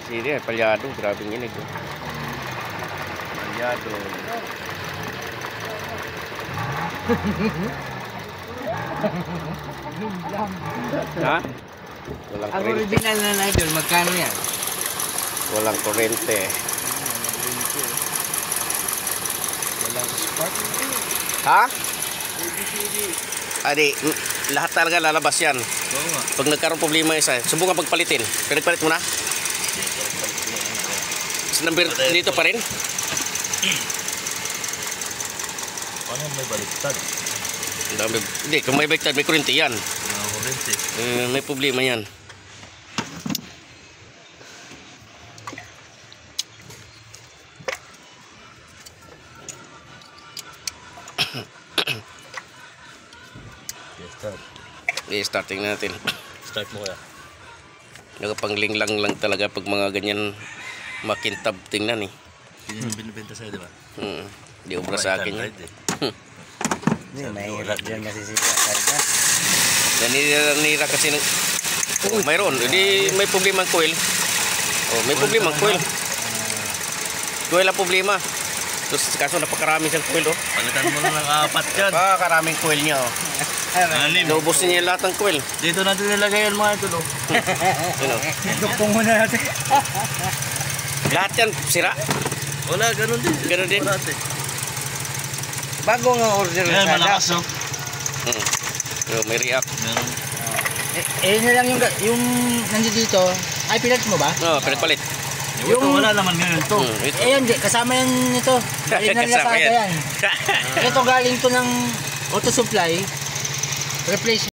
Sini, palyado. Grabe yun ito. Palyado. Ha? Walang Ang kurente. original na idol, magkano yan? Walang kurente. Walang spark. Ha? Adi, lahat talaga lalabas yan. Oo nga. Pag nagkaroon problema isa, subukan pagpalitin. Pero nagpalit mo na? Number dito pa rin? Ano may baliktad? Hindi, kung may baliktad, may kurente yan. Kurente. May problema yan. Start. I-starting natin. Start mo kaya. Nakapanglinglang lang talaga pag mga ganyan makintab tingnan eh. Yun yung binibenta sa'yo, di ba? Di obra sa akin yan. Hindi, mahirap dyan masisira. Karga. Nanira kasi ng... Oh, mayroon. Hindi may problema ang coil. Oh, may problema ang coil. Coil ang problema. Tapos kaso napakarami siyang coil oh. Palitan mo na ng 4 yan. Karaming coil niya oh. Anim. Naubos niya lahat ng coil. Dito natin nilagay yan mga ito, no? Yun oh. Duktong muna natin. Lahat yan sira. Wala, ganun din. Ganun din. Bago nga order Yan, sa malakas, no? May react. Meron. yun na lang yung nandito dito. Ay, pilat mo ba? Oh, palit-palit. Yung ito, wala naman ngayon to. Ito. Eh, hindi. Kasama yan nito. Galing ng Kasama Lazada yan. yan. Ito galing to ng auto supply. Replace